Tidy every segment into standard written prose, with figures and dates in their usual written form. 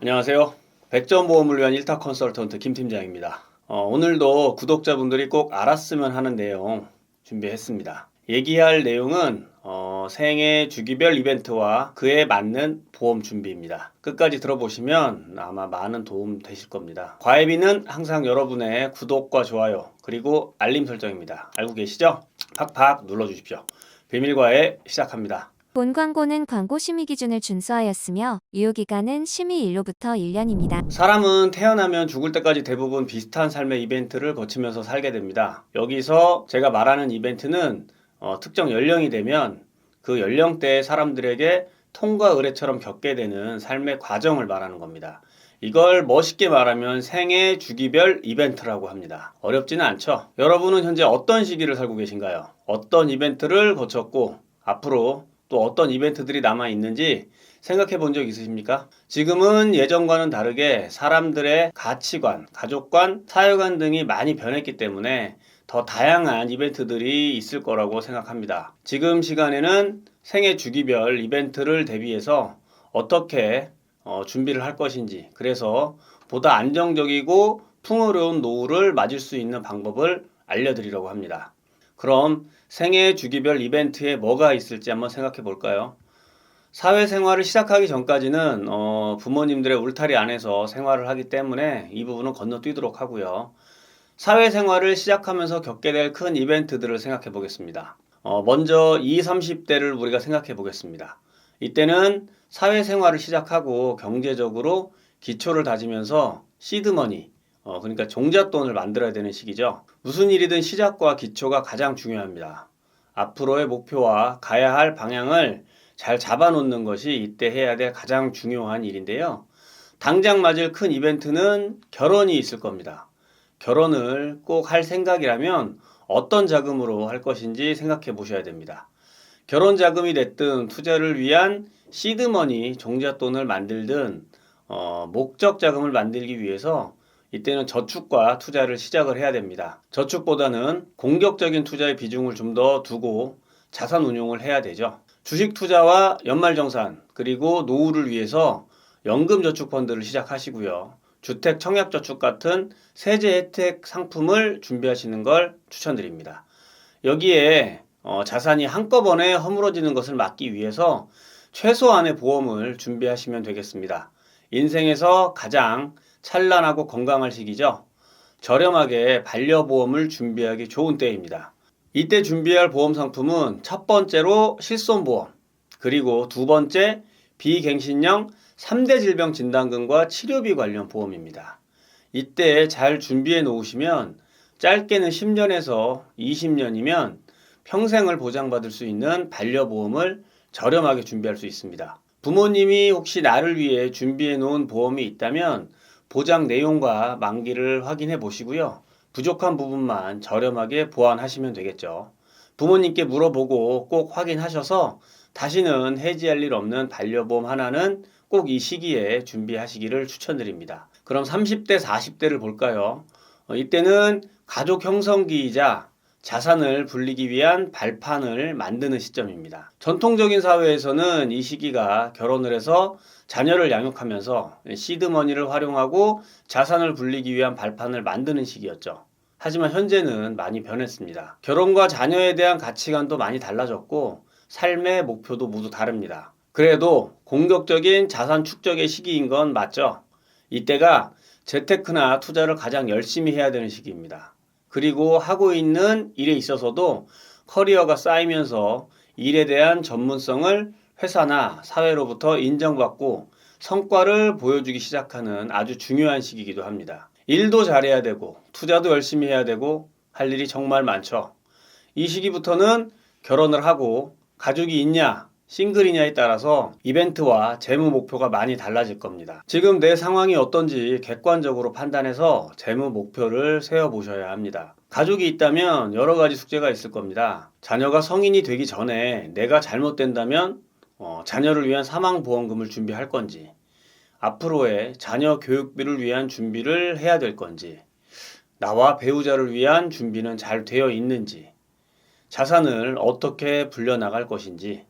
안녕하세요. 백전보험을 위한 일타 컨설턴트 김 팀장입니다. 오늘도 구독자분들이 꼭 알았으면 하는 내용 준비했습니다. 얘기할 내용은 생애 주기별 이벤트와 그에 맞는 보험 준비입니다. 끝까지 들어보시면 아마 많은 도움 되실 겁니다. 과외비는 항상 여러분의 구독과 좋아요 그리고 알림 설정입니다. 알고 계시죠? 팍팍 눌러주십시오. 비밀과외 시작합니다. 본 광고는 광고 심의 기준을 준수하였으며 유효기간은 심의일로부터 1년입니다. 사람은 태어나면 죽을 때까지 대부분 비슷한 삶의 이벤트를 거치면서 살게 됩니다. 여기서 제가 말하는 이벤트는 특정 연령이 되면 그 연령대의 사람들에게 통과 의례처럼 겪게 되는 삶의 과정을 말하는 겁니다. 이걸 멋있게 말하면 생애 주기별 이벤트라고 합니다. 어렵지는 않죠? 여러분은 현재 어떤 시기를 살고 계신가요? 어떤 이벤트를 거쳤고 앞으로 또 어떤 이벤트들이 남아 있는지 생각해 본 적 있으십니까? 지금은 예전과는 다르게 사람들의 가치관, 가족관, 사회관 등이 많이 변했기 때문에 더 다양한 이벤트들이 있을 거라고 생각합니다. 지금 시간에는 생애 주기별 이벤트를 대비해서 어떻게 준비를 할 것인지, 그래서 보다 안정적이고 풍요로운 노후를 맞을 수 있는 방법을 알려드리려고 합니다. 그럼 생애 주기별 이벤트에 뭐가 있을지 한번 생각해 볼까요? 사회생활을 시작하기 전까지는 부모님들의 울타리 안에서 생활을 하기 때문에 이 부분은 건너뛰도록 하고요. 사회생활을 시작하면서 겪게 될 큰 이벤트들을 생각해 보겠습니다. 먼저 20, 30대를 우리가 생각해 보겠습니다. 이때는 사회생활을 시작하고 경제적으로 기초를 다지면서 시드머니, 그러니까 종잣돈을 만들어야 되는 시기죠. 무슨 일이든 시작과 기초가 가장 중요합니다. 앞으로의 목표와 가야 할 방향을 잘 잡아놓는 것이 이때 해야 될 가장 중요한 일인데요. 당장 맞을 큰 이벤트는 결혼이 있을 겁니다. 결혼을 꼭 할 생각이라면 어떤 자금으로 할 것인지 생각해 보셔야 됩니다. 결혼 자금이 됐든 투자를 위한 시드머니, 종잣돈을 만들든 목적 자금을 만들기 위해서 이때는 저축과 투자를 시작을 해야 됩니다. 저축보다는 공격적인 투자의 비중을 좀 더 두고 자산 운용을 해야 되죠. 주식 투자와 연말정산 그리고 노후를 위해서 연금저축펀드를 시작하시고요. 주택 청약저축 같은 세제 혜택 상품을 준비하시는 걸 추천드립니다. 여기에 자산이 한꺼번에 허물어지는 것을 막기 위해서 최소한의 보험을 준비하시면 되겠습니다. 인생에서 가장 찬란하고 건강할 시기죠. 저렴하게 반려보험을 준비하기 좋은 때입니다. 이때 준비할 보험 상품은 첫 번째로 실손보험, 그리고 두 번째 비갱신형 3대 질병 진단금과 치료비 관련 보험입니다. 이때 잘 준비해 놓으시면 짧게는 10년에서 20년이면 평생을 보장받을 수 있는 반려보험을 저렴하게 준비할 수 있습니다. 부모님이 혹시 나를 위해 준비해 놓은 보험이 있다면 보장 내용과 만기를 확인해 보시고요. 부족한 부분만 저렴하게 보완하시면 되겠죠. 부모님께 물어보고 꼭 확인하셔서 다시는 해지할 일 없는 반려보험 하나는 꼭 이 시기에 준비하시기를 추천드립니다. 그럼 30대, 40대를 볼까요? 이때는 가족 형성기이자 자산을 불리기 위한 발판을 만드는 시점입니다. 전통적인 사회에서는 이 시기가 결혼을 해서 자녀를 양육하면서 시드머니를 활용하고 자산을 불리기 위한 발판을 만드는 시기였죠. 하지만 현재는 많이 변했습니다. 결혼과 자녀에 대한 가치관도 많이 달라졌고 삶의 목표도 모두 다릅니다. 그래도 공격적인 자산 축적의 시기인 건 맞죠? 이때가 재테크나 투자를 가장 열심히 해야 되는 시기입니다. 그리고 하고 있는 일에 있어서도 커리어가 쌓이면서 일에 대한 전문성을 회사나 사회로부터 인정받고 성과를 보여주기 시작하는 아주 중요한 시기이기도 합니다. 일도 잘해야 되고 투자도 열심히 해야 되고 할 일이 정말 많죠. 이 시기부터는 결혼을 하고 가족이 있냐 싱글이냐에 따라서 이벤트와 재무 목표가 많이 달라질 겁니다. 지금 내 상황이 어떤지 객관적으로 판단해서 재무 목표를 세워보셔야 합니다. 가족이 있다면 여러 가지 숙제가 있을 겁니다. 자녀가 성인이 되기 전에 내가 잘못된다면 자녀를 위한 사망보험금을 준비할 건지, 앞으로의 자녀 교육비를 위한 준비를 해야 될 건지, 나와 배우자를 위한 준비는 잘 되어 있는지, 자산을 어떻게 불려나갈 것인지,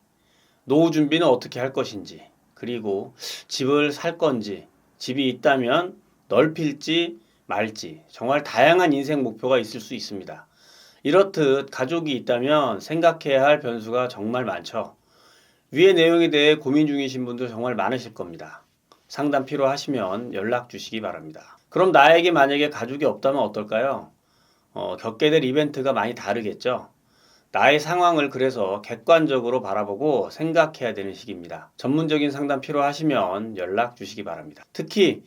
노후 준비는 어떻게 할 것인지, 그리고 집을 살 건지, 집이 있다면 넓힐지 말지 정말 다양한 인생 목표가 있을 수 있습니다. 이렇듯 가족이 있다면 생각해야 할 변수가 정말 많죠. 위의 내용에 대해 고민 중이신 분들 정말 많으실 겁니다. 상담 필요하시면 연락 주시기 바랍니다. 그럼 나에게 만약에 가족이 없다면 어떨까요? 겪게 될 이벤트가 많이 다르겠죠. 나의 상황을 그래서 객관적으로 바라보고 생각해야 되는 시기입니다. 전문적인 상담 필요하시면 연락 주시기 바랍니다. 특히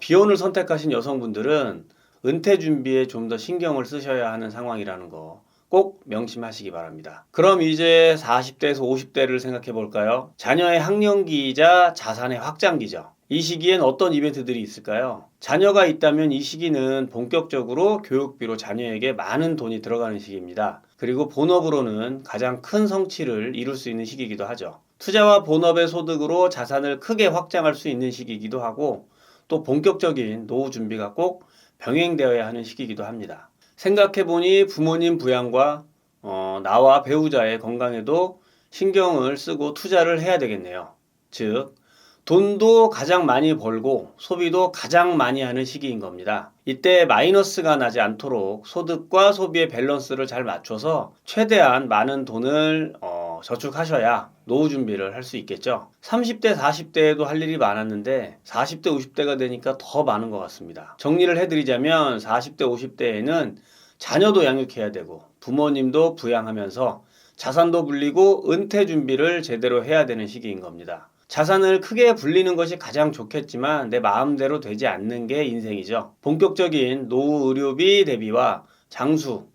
비혼을 선택하신 여성분들은 은퇴 준비에 좀 더 신경을 쓰셔야 하는 상황이라는 거 꼭 명심하시기 바랍니다. 그럼 이제 40대에서 50대를 생각해 볼까요? 자녀의 학령기이자 자산의 확장기죠. 이 시기엔 어떤 이벤트들이 있을까요? 자녀가 있다면 이 시기는 본격적으로 교육비로 자녀에게 많은 돈이 들어가는 시기입니다. 그리고 본업으로는 가장 큰 성취를 이룰 수 있는 시기이기도 하죠. 투자와 본업의 소득으로 자산을 크게 확장할 수 있는 시기이기도 하고 또 본격적인 노후 준비가 꼭 병행되어야 하는 시기이기도 합니다. 생각해보니 부모님 부양과 나와 배우자의 건강에도 신경을 쓰고 투자를 해야 되겠네요. 즉, 돈도 가장 많이 벌고 소비도 가장 많이 하는 시기인 겁니다. 이때 마이너스가 나지 않도록 소득과 소비의 밸런스를 잘 맞춰서 최대한 많은 돈을 저축하셔야 노후 준비를 할 수 있겠죠. 30대, 40대에도 할 일이 많았는데 40대, 50대가 되니까 더 많은 것 같습니다. 정리를 해드리자면 40대, 50대에는 자녀도 양육해야 되고 부모님도 부양하면서 자산도 불리고 은퇴 준비를 제대로 해야 되는 시기인 겁니다. 자산을 크게 불리는 것이 가장 좋겠지만 내 마음대로 되지 않는 게 인생이죠. 본격적인 노후 의료비 대비와 장수,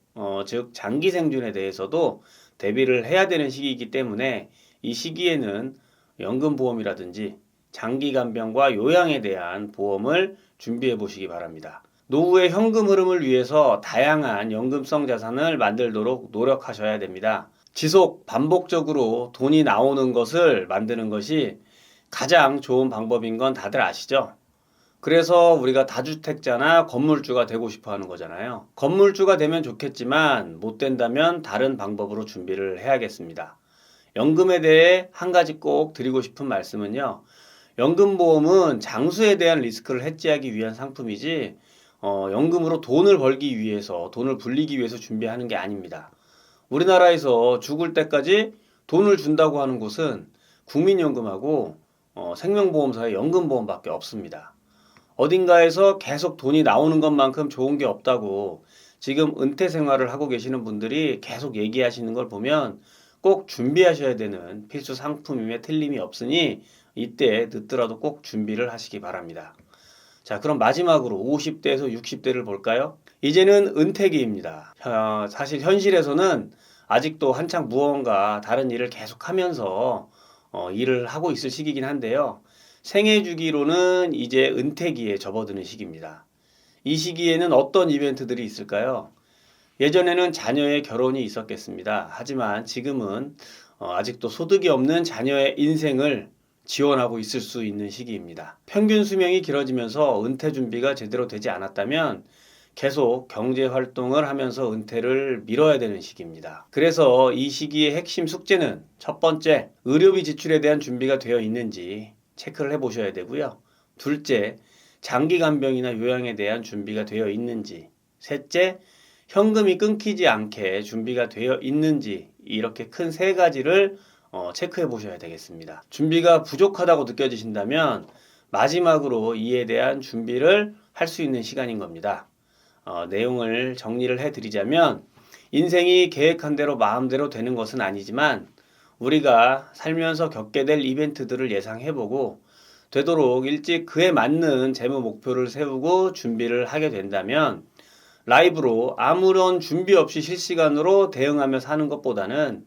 즉 장기 생존에 대해서도 대비를 해야 되는 시기이기 때문에 이 시기에는 연금보험이라든지 장기 간병과 요양에 대한 보험을 준비해 보시기 바랍니다. 노후의 현금 흐름을 위해서 다양한 연금성 자산을 만들도록 노력하셔야 됩니다. 지속 반복적으로 돈이 나오는 것을 만드는 것이 가장 좋은 방법인 건 다들 아시죠? 그래서 우리가 다주택자나 건물주가 되고 싶어 하는 거잖아요. 건물주가 되면 좋겠지만 못 된다면 다른 방법으로 준비를 해야겠습니다. 연금에 대해 한 가지 꼭 드리고 싶은 말씀은요. 연금보험은 장수에 대한 리스크를 해지하기 위한 상품이지 연금으로 돈을 벌기 위해서, 돈을 불리기 위해서 준비하는 게 아닙니다. 우리나라에서 죽을 때까지 돈을 준다고 하는 곳은 국민연금하고 생명보험사의 연금보험밖에 없습니다. 어딘가에서 계속 돈이 나오는 것만큼 좋은 게 없다고 지금 은퇴 생활을 하고 계시는 분들이 계속 얘기하시는 걸 보면 꼭 준비하셔야 되는 필수 상품임에 틀림이 없으니 이때 늦더라도 꼭 준비를 하시기 바랍니다. 자, 그럼 마지막으로 50대에서 60대를 볼까요? 이제는 은퇴기입니다. 사실 현실에서는 아직도 한창 무언가 다른 일을 계속하면서 일을 하고 있을 시기긴 한데요. 생애 주기로는 이제 은퇴기에 접어드는 시기입니다. 이 시기에는 어떤 이벤트들이 있을까요? 예전에는 자녀의 결혼이 있었겠습니다. 하지만 지금은 아직도 소득이 없는 자녀의 인생을 지원하고 있을 수 있는 시기입니다. 평균 수명이 길어지면서 은퇴 준비가 제대로 되지 않았다면 계속 경제 활동을 하면서 은퇴를 미뤄야 되는 시기입니다. 그래서 이 시기의 핵심 숙제는 첫 번째, 의료비 지출에 대한 준비가 되어 있는지 체크를 해 보셔야 되고요. 둘째, 장기 간병이나 요양에 대한 준비가 되어 있는지. 셋째, 현금이 끊기지 않게 준비가 되어 있는지. 이렇게 큰 세 가지를 체크해 보셔야 되겠습니다. 준비가 부족하다고 느껴지신다면 마지막으로 이에 대한 준비를 할 수 있는 시간인 겁니다. 내용을 정리를 해드리자면 인생이 계획한 대로 마음대로 되는 것은 아니지만 우리가 살면서 겪게 될 이벤트들을 예상해보고 되도록 일찍 그에 맞는 재무 목표를 세우고 준비를 하게 된다면 라이브로 아무런 준비 없이 실시간으로 대응하며 사는 것보다는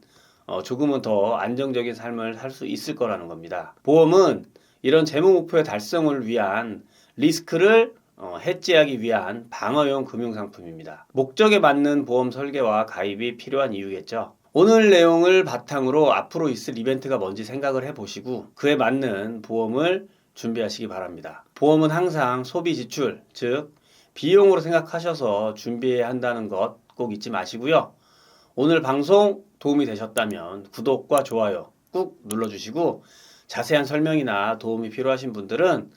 조금은 더 안정적인 삶을 살 수 있을 거라는 겁니다. 보험은 이런 재무 목표의 달성을 위한 리스크를 해지하기 위한 방어용 금융상품입니다. 목적에 맞는 보험 설계와 가입이 필요한 이유겠죠. 오늘 내용을 바탕으로 앞으로 있을 이벤트가 뭔지 생각을 해보시고 그에 맞는 보험을 준비하시기 바랍니다. 보험은 항상 소비 지출, 즉 비용으로 생각하셔서 준비해야 한다는 것 꼭 잊지 마시고요. 오늘 방송 도움이 되셨다면 구독과 좋아요 꾹 눌러주시고 자세한 설명이나 도움이 필요하신 분들은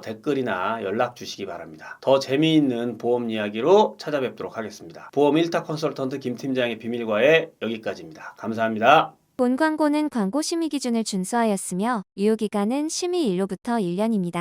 댓글이나 연락 주시기 바랍니다. 더 재미있는 보험 이야기로 찾아뵙도록 하겠습니다. 보험 1타 컨설턴트 김 팀장의 비밀과외 여기까지입니다. 감사합니다. 본 광고는 광고 심의 기준을 준수하였으며 유효기간은 심의 일로부터 1년입니다.